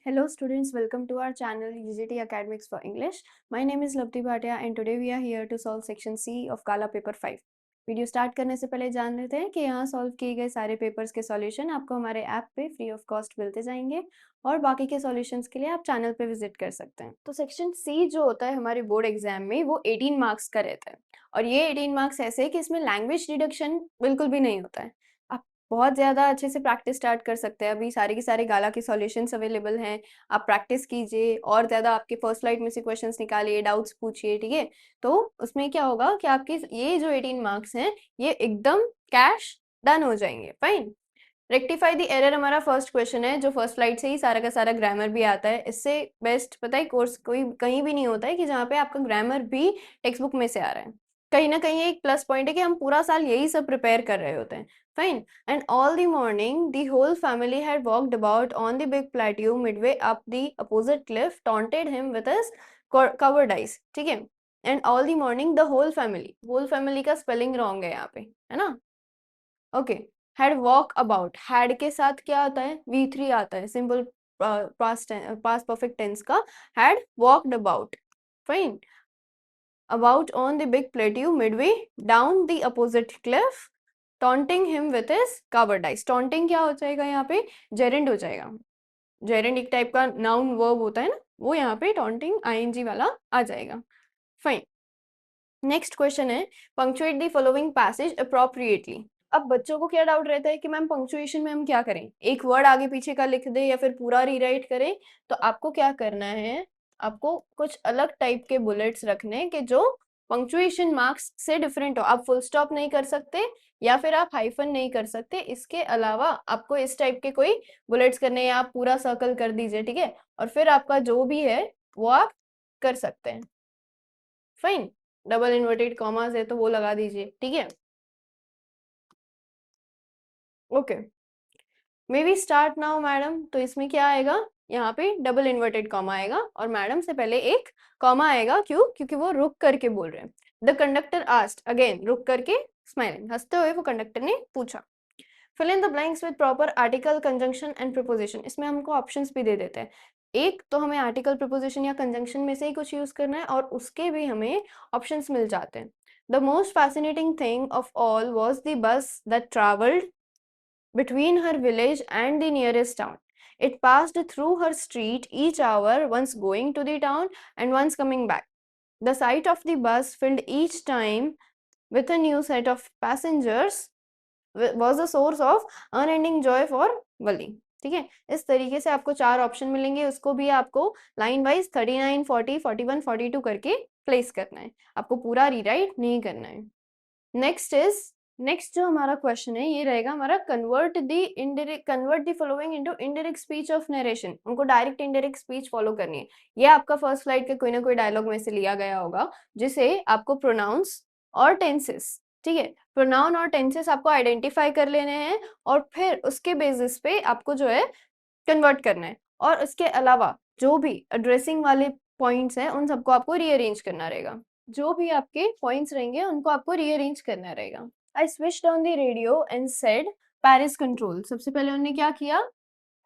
Hello students, welcome to our channel UGT Academics for English. My name is Labdi Bhatia and today we are here to solve section C of Gala paper 5. Video start करने से पहले जान लेते हैं कि यहाँ solve किए गए सारे पेपर्स के सॉल्यूशन आपको हमारे ऐप पे फ्री ऑफ कॉस्ट मिलते जाएंगे और बाकी के सॉल्यूशंस के लिए आप चैनल पे विजिट कर सकते हैं। तो सेक्शन सी जो होता है हमारे बोर्ड एग्जाम में वो 18 मार्क्स का रहता है और ये 18 मार्क्स ऐसे है कि इसमें लैंग्वेज डिडक्शन बिल्कुल भी नहीं होता है। आप बहुत ज़्यादा अच्छे से प्रैक्टिस स्टार्ट कर सकते हैं। अभी सारे के सारे गाला के सॉल्यूशंस अवेलेबल हैं, आप प्रैक्टिस कीजिए और ज़्यादा आपके फर्स्ट स्लाइड में से क्वेश्चंस निकालिए, डाउट्स पूछिए, ठीक है। तो उसमें क्या होगा कि आपके ये जो 18 मार्क्स हैं ये एकदम कैश डन हो जाएंगे। फाइन। रेक्टिफाई द एरर हमारा फर्स्ट क्वेश्चन है जो फर्स्ट स्लाइड से ही सारा का सारा ग्रामर भी आता है। इससे बेस्ट पता है कोर्स कोई कहीं भी नहीं होता है कि जहाँ पे आपका ग्रामर भी टेक्स्ट बुक में से आ रहा है। कहीं ना कहीं एक प्लस पॉइंट है कि हम पूरा साल यही सब प्रिपेयर कर रहे होते हैं। Fine. And all the morning the whole family had walked about on the big plateau midway up the opposite cliff taunted him with his covered eyes. ठीक है। And all the morning the whole family का spelling wrong है यहाँ पे, है ना। Okay. Had walk about, had के साथ क्या आता है, V3 आता है, सिंपल पास्ट परफेक्ट टेंस का। Had walked about. Fine. About on the big plateau Midway down the opposite Cliff taunting him with his covered eyes. Taunting क्या हो जाएगा यहाँ पे, जेरेंड हो जाएगा। जेरेंड एक टाइप का नाउन वर्ब होता है ना, वो यहाँ पे टॉन्टिंग ING वाला आ जाएगा। फाइन। नेक्स्ट क्वेश्चन है punctuate the following passage appropriately. अब बच्चों को क्या डाउट रहता है कि मैम पंक्चुएशन में हम क्या करें, एक वर्ड आगे पीछे का लिख दे या फिर पूरा रीराइट करें। तो आपको क्या करना है, आपको कुछ अलग टाइप के बुलेट्स रखने के जो पंक्चुएशन मार्क्स से डिफरेंट हो। आप फुल स्टॉप नहीं कर सकते या फिर आप हाइफन नहीं कर सकते। इसके अलावा आपको इस टाइप के कोई बुलेट्स करने हैं, आप पूरा सर्कल कर दीजिए, ठीक है। और फिर आपका जो भी है वो आप कर सकते हैं। फाइन। डबल इन्वर्टेड कॉमास है तो वो लगा दीजिए, ठीक है। Okay. May be start now madam. तो इसमें क्या आएगा, यहाँ पे डबल इन्वर्टेड कॉमा आएगा और मैडम से पहले एक कॉमा आएगा। क्यों? क्योंकि वो रुक करके बोल रहे हैं। द कंडक्टर आस्क्ड, अगेन रुक करके स्माइलिंग, हंसते हुए वो कंडक्टर ने पूछा। Fill in the blanks with proper article, conjunction and preposition. इसमें हमको ऑप्शंस भी दे देते हैं। एक तो हमें आर्टिकल, प्रीपोजिशन या कंजंक्शन में से ही कुछ यूज करना है और उसके भी हमें ऑप्शंस मिल जाते हैं। The most fascinating thing of all was the bus that travelled between her village and the nearest town. It passed through her street each hour, once going to the town and once coming back. The sight of the bus filled each time with a new set of passengers was a source of unending joy for Wali. ठीक है। इस तरीके से आपको 4 option मिलेंगे, उसको भी आपको लाइन वाइज 39, 40, 41, 42 करके प्लेस करना है। आपको पूरा रीराइट नहीं करना है। नेक्स्ट जो हमारा क्वेश्चन है ये रहेगा हमारा convert the following into indirect speech of narration. उनको डायरेक्ट इनडायरेक्ट स्पीच फॉलो करनी है। ये आपका फर्स्ट स्लाइड के कोई ना कोई डायलॉग में से लिया गया होगा जिसे आपको प्रोनाउंस और टेंसेस, ठीक है, प्रोनाउन और टेंसेस आपको आइडेंटिफाई कर लेने हैं और फिर उसके बेसिस पे आपको जो है कन्वर्ट करना है। और उसके अलावा जो भी एड्रेसिंग वाले पॉइंट्स हैं उन सबको आपको रीअरेंज करना रहेगा। जो भी आपके पॉइंट्स रहेंगे उनको आपको रीअरेंज करना रहेगा। I switched on the radio and said Paris control। सबसे पहले उन्होंने क्या किया,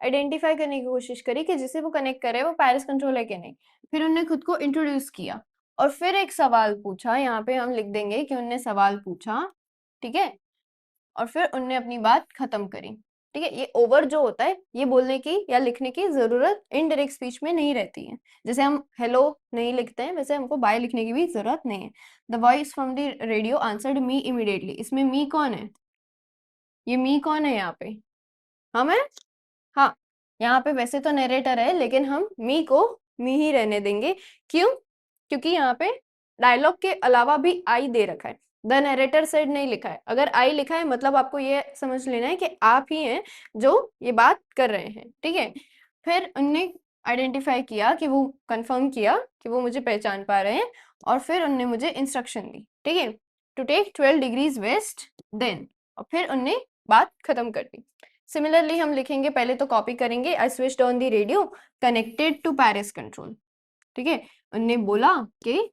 आइडेंटिफाई करने की कोशिश करी कि जिसे वो कनेक्ट करे वो पेरिस कंट्रोल है कि नहीं। फिर उन्होंने खुद को इंट्रोड्यूस किया और फिर एक सवाल पूछा। यहाँ पे हम लिख देंगे कि उन्होंने सवाल पूछा, ठीक है, और फिर उन्होंने अपनी बात खत्म करी। ठीक है। ये ओवर जो होता है ये बोलने की या लिखने की जरूरत इनडायरेक्ट स्पीच में नहीं रहती है। जैसे हम हेलो नहीं लिखते हैं वैसे हमको बाय लिखने की भी जरूरत नहीं है। The voice from the radio answered me immediately. इसमें मी कौन है, ये मी कौन है यहाँ पे, हम है। हाँ, यहाँ पे वैसे तो नरेटर है लेकिन हम मी को मी ही रहने देंगे। क्यों? क्योंकि यहाँ पे डायलॉग के अलावा भी आई दे रखा है, द नरेटर सेड नहीं लिखा है। अगर आई लिखा है मतलब आपको ये समझ लेना है कि आप ही हैं जो ये बात कर रहे हैं, ठीक है। फिर उनने आइडेंटिफाई किया कि वो कंफर्म किया कि वो मुझे पहचान पा रहे हैं और फिर उनने मुझे इंस्ट्रक्शन दी, ठीक है, to take 12 degrees west then, और फिर उनने बात खत्म कर दी। सिमिलरली हम लिखेंगे, पहले तो कॉपी करेंगे, I switched on the radio connected to Paris control. ठीक है, उनने बोला कि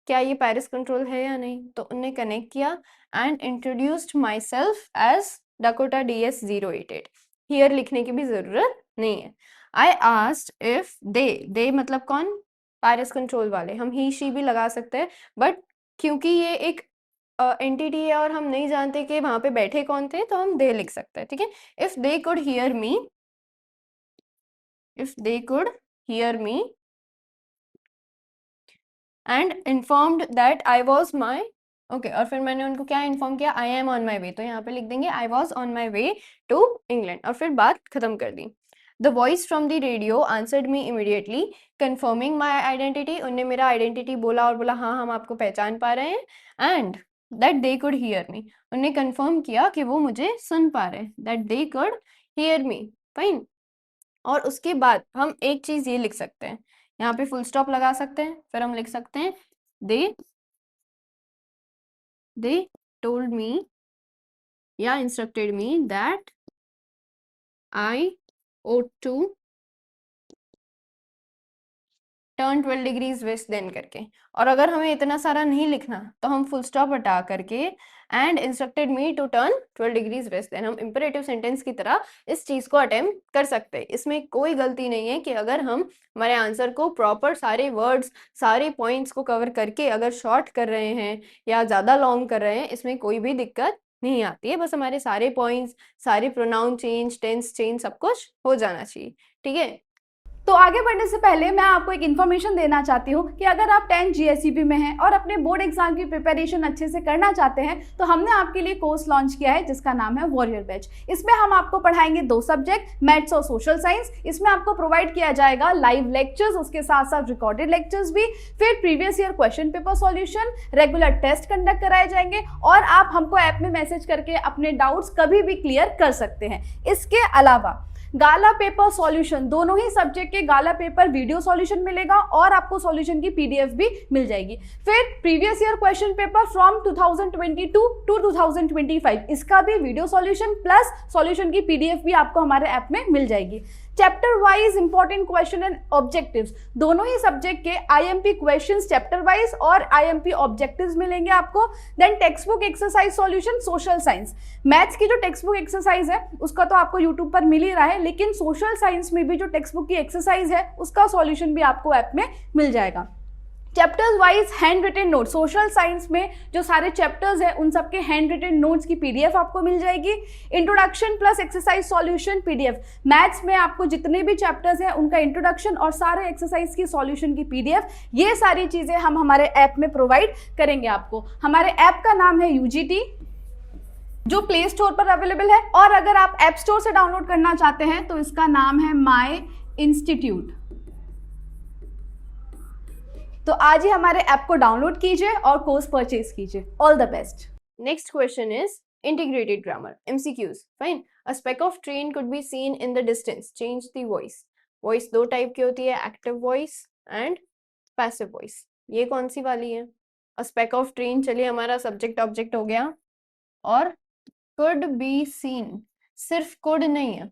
क्या ये पेरिस कंट्रोल है या नहीं, तो उनने कनेक्ट किया and introduced myself as Dakota DS 088। Here लिखने की भी जरूरत नहीं है। आई आस्क्ड इफ दे मतलब कौन, पेरिस कंट्रोल वाले, हम ही शी भी लगा सकते हैं, बट क्योंकि ये एक एंटिटी है और हम नहीं जानते कि वहां पे बैठे कौन थे, तो हम दे लिख सकते हैं, ठीक है। If they could hear me, if they could hear me and informed that I was my, okay, और फिर मैंने उनको क्या इन्फॉर्म किया, आई एम ऑन माई वे, तो यहाँ पे लिख देंगे I was on my way to England, और फिर बात खत्म कर दी। The voice from the radio answered me immediately confirming my identity, उनने मेरा आइडेंटिटी बोला और बोला हाँ हम आपको पहचान पा रहे हैं। And that they could hear me, उन्हें कन्फर्म किया कि वो मुझे सुन पा रहे हैं, that they could hear me, fine. और उसके बाद हम एक चीज ये लिख सकते हैं, यहाँ पे फुल स्टॉप लगा सकते हैं, फिर हम लिख सकते हैं they told me या instructed me that I ought to turn 12 degrees west then करके। और अगर हमें इतना सारा नहीं लिखना तो हम फुल स्टॉप हटा करके and instructed me to turn 12 degrees west then, हम इंपरेटिव सेंटेंस की तरह इस चीज को अटेम्प्ट कर सकते हैं। इसमें कोई गलती नहीं है कि अगर हम हमारे आंसर को प्रॉपर सारे वर्ड्स सारे पॉइंट्स को कवर करके अगर शॉर्ट कर रहे हैं या ज्यादा लॉन्ग कर रहे हैं, इसमें कोई भी दिक्कत नहीं आती है, बस हमारे सारे पॉइंट्स सारे प्रोनाउन चेंज टेंस चेंज सब कुछ हो जाना चाहिए, ठीक है। तो आगे बढ़ने से पहले मैं आपको एक इन्फॉर्मेशन देना चाहती हूँ कि अगर आप 10th GSEB में हैं और अपने बोर्ड एग्जाम की प्रिपरेशन अच्छे से करना चाहते हैं तो हमने आपके लिए कोर्स लॉन्च किया है जिसका नाम है वॉरियर बैच। इसमें हम आपको पढ़ाएंगे 2 सब्जेक्ट, मैथ्स और सोशल साइंस। इसमें आपको प्रोवाइड किया जाएगा लाइव लेक्चर्स, उसके साथ साथ रिकॉर्डेड लेक्चर्स भी, फिर previous year question paper solution, regular test conduct कराए जाएंगे और आप हमको ऐप में मैसेज करके अपने डाउट्स कभी भी क्लियर कर सकते हैं। इसके अलावा गाला पेपर सॉल्यूशन, दोनों ही सब्जेक्ट के गाला पेपर वीडियो सॉल्यूशन मिलेगा और आपको सॉल्यूशन की PDF भी मिल जाएगी। फिर previous year question paper from 2022 to 2025, इसका भी वीडियो सॉल्यूशन प्लस सॉल्यूशन की PDF भी आपको हमारे ऐप में मिल जाएगी। Chapter wise important question and objectives, दोनों ही सब्जेक्ट के IMP क्वेश्चंस चैप्टर वाइज और IMP ऑब्जेक्टिव्स मिलेंगे आपको। Then text book exercise solution social science, maths की जो टेक्स्ट बुक एक्सरसाइज है उसका तो आपको यूट्यूब पर मिल ही रहा है, लेकिन सोशल साइंस में भी जो टेक्स्ट बुक की एक्सरसाइज है उसका सॉल्यूशन भी आपको ऐप में मिल जाएगा। Chapters wise handwritten note, social science में जो सारे चैप्टर्स हैं उन सबके हैंड रिटन नोट्स की PDF आपको मिल जाएगी। Introduction plus exercise solution PDF, maths में आपको जितने भी चैप्टर्स हैं उनका इंट्रोडक्शन और सारे एक्सरसाइज की सॉल्यूशन की PDF, ये सारी चीजें हम हमारे ऐप में प्रोवाइड करेंगे आपको। हमारे ऐप का नाम है UGT, जो प्ले स्टोर पर अवेलेबल है, और अगर आप ऐप स्टोर से डाउनलोड करना चाहते हैं तो इसका नाम है माई इंस्टीट्यूट। तो आज ही हमारे ऐप को डाउनलोड कीजिए और कोर्स परचेज कीजिए। All the best. Next question is integrated grammar, MCQs, fine. A speck of train could be seen in the distance, change the voice. Voice 2 type की होती है, active voice and passive voice. ये कौन सी वाली है? A speck of train, चलिए हमारा subject object हो गया, और could be seen, सिर्फ could नहीं है,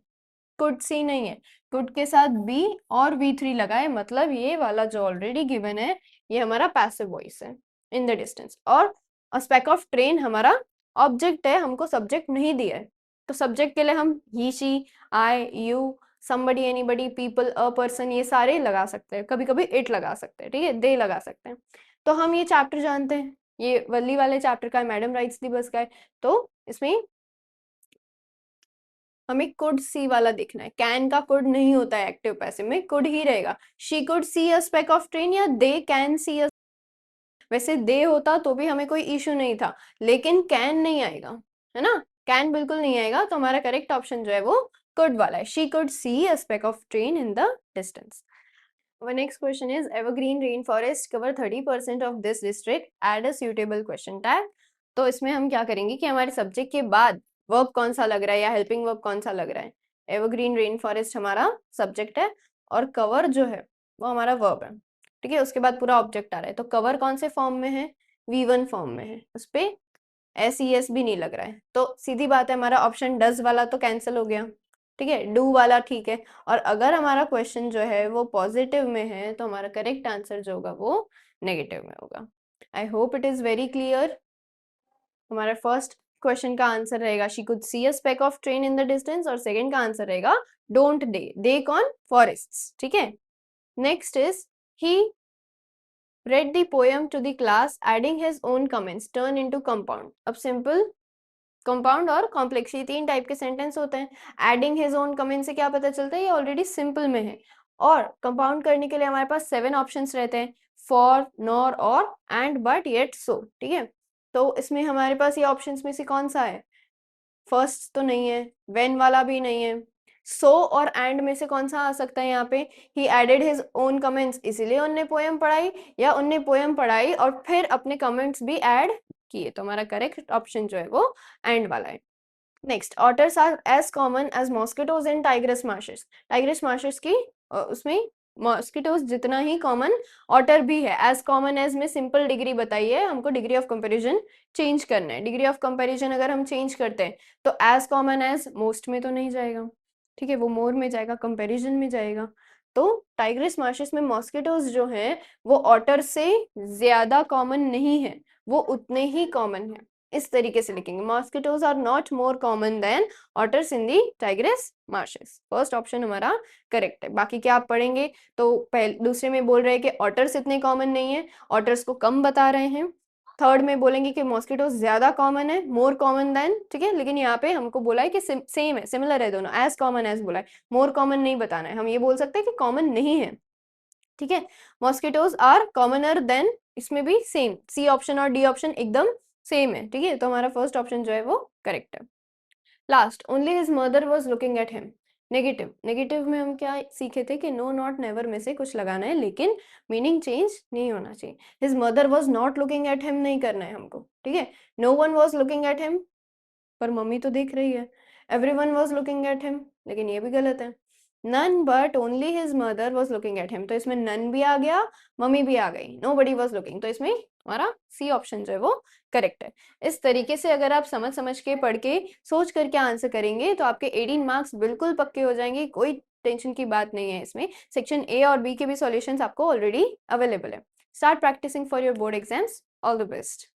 could see नहीं है, could के साथ be और V3 लगाए, मतलब ये वाला जो ऑलरेडी गिवन है ये हमारा पैसिव वॉइस है, इन द डिस्टेंस। और स्पेक ऑफ ट्रेन हमारा ऑब्जेक्ट है, हमको सब्जेक्ट नहीं दिया है, तो सब्जेक्ट के लिए हम ही she I you somebody anybody people a person ये सारे लगा सकते हैं, कभी कभी इट लगा सकते हैं, ठीक है, दे लगा सकते हैं। तो हम ये चैप्टर जानते हैं, ये वल्ली वाले चैप्टर का है, मैडम राइट्स दी बस का है, तो इसमें हमें कुड सी वाला देखना है। कैन का कुड नहीं होता है एक्टिव पैसिव में, कुड ही रहेगा। She could see a speck of train या दे कैन सी अ, वैसे दे होता तो भी हमें कोई इश्यू नहीं था, लेकिन कैन नहीं आएगा, है ना, कैन बिल्कुल नहीं आएगा, तो हमारा करेक्ट ऑप्शन जो है वो कुड वाला है। She could see a speck of train in the distance. Our next question is evergreen rainforest cover 30% of this district, add a suitable question tag। तो इसमें हम क्या करेंगे कि हमारे सब्जेक्ट के बाद वर्ब कौन सा लग रहा है या हेल्पिंग वर्ब कौन सा लग रहा है। एवरग्रीन रेन फॉरेस्ट हमारा सब्जेक्ट है और कवर जो है वो हमारा वर्ब है, ठीक है, उसके बाद पूरा ऑब्जेक्ट आ रहा है। तो कवर कौन से फॉर्म में है, V1 फॉर्म में है, उस पे SES भी नहीं लग रहा है, तो सीधी बात है हमारा ऑप्शन डज वाला तो कैंसिल हो गया, ठीक है, डू वाला ठीक है। और अगर हमारा क्वेश्चन जो है वो पॉजिटिव में है तो हमारा करेक्ट आंसर जो होगा वो नेगेटिव में होगा। I hope it is very clear. हमारा फर्स्ट क्वेश्चन का आंसर रहेगा she could see a speck of train in the distance, और सेकंड का आंसर रहेगा डोंट दे कौन, फॉरेस्ट्स, ठीक है। Next is he read the poem to the class adding his own comments turn into compound। अब simple, compound और complex, ये 3 type के सेंटेंस होते हैं। एडिंग हिज ओन कमेंट से क्या पता चलता है, ये ऑलरेडी सिंपल में है। और कंपाउंड करने के लिए हमारे पास 7 ऑप्शंस रहते हैं, फॉर, नॉर, और, एंड, बट, येट, सो, ठीक है। तो इसमें हमारे पास ये ऑप्शंस में से कौन सा है, फर्स्ट तो नहीं है, वेन वाला भी नहीं है, सो और एंड में से कौन सा आ सकता है यहाँ पे, ही एडेड हिज ओन कमेंट्स, इसीलिए उनने पोएम पढ़ाई, या उनने पोएम पढ़ाई और फिर अपने कमेंट्स भी ऐड किए। तो हमारा करेक्ट ऑप्शन जो है वो एंड वाला है। Next, otters are as common as mosquitoes in Tigris marshes. Tigris marshes की उसमें मॉस्किटोज जितना ही कॉमन ऑटर भी है। एज कॉमन एज में सिंपल डिग्री बताई है, हमको डिग्री ऑफ कंपैरिजन चेंज करना है। डिग्री ऑफ कंपैरिजन अगर हम चेंज करते हैं तो एज कॉमन एज मोस्ट में तो नहीं जाएगा, ठीक है, वो मोर में जाएगा, कंपैरिजन में जाएगा। तो टाइग्रस मार्शेस में मॉस्किटोज जो हैं वो ऑटर से ज्यादा कॉमन नहीं है, वो उतने ही कॉमन है। इस तरीके से लिखेंगे, mosquitoes are not more common than otters in the Tigris marshes. First option हमारा करेक्ट है। बाकी क्या आप पढ़ेंगे तो पहले दूसरे में बोल रहे हैं कि ऑटर्स इतने कॉमन नहीं है, ऑटर्स को कम बता रहे हैं। थर्ड में बोलेंगे कि मॉस्किटोज ज्यादा कॉमन है, मोर कॉमन देन, ठीक है, लेकिन यहाँ पे हमको बोला है कि सेम है, सिमिलर है दोनों, एज कॉमन एज बोला है, मोर कॉमन नहीं बताना है। हम ये बोल सकते हैं कि कॉमन नहीं है, ठीक है। मॉस्किटोज आर कॉमनर देन, इसमें भी सेम, सी ऑप्शन और डी ऑप्शन एकदम सेम है, ठीक है। तो हमारा फर्स्ट ऑप्शन जो है वो करेक्ट है। Last, only his mother was looking at him. Negative, negative में हम क्या सीखे थे कि नो, नॉट, नेवर में से कुछ लगाना है, लेकिन मीनिंग चेंज नहीं होना चाहिए। His mother was not looking at him नहीं करना है हमको, ठीक है। No one was looking at him, पर मम्मी तो देख रही है। Everyone was looking at him, लेकिन ये भी गलत है। None but only his mother was looking at him, तो इसमें नन भी आ गया, मम्मी भी आ गई, नो बडी वॉज लुकिंग, तो इसमें हमारा सी ऑप्शन जो है वो करेक्ट है। इस तरीके से अगर आप समझ समझ के, पढ़ के, सोच करके आंसर करेंगे तो आपके 18 मार्क्स बिल्कुल पक्के हो जाएंगे, कोई टेंशन की बात नहीं है इसमें। सेक्शन ए और बी के भी सॉल्यूशंस आपको ऑलरेडी अवेलेबल है। Start practising for your board exams. All the best.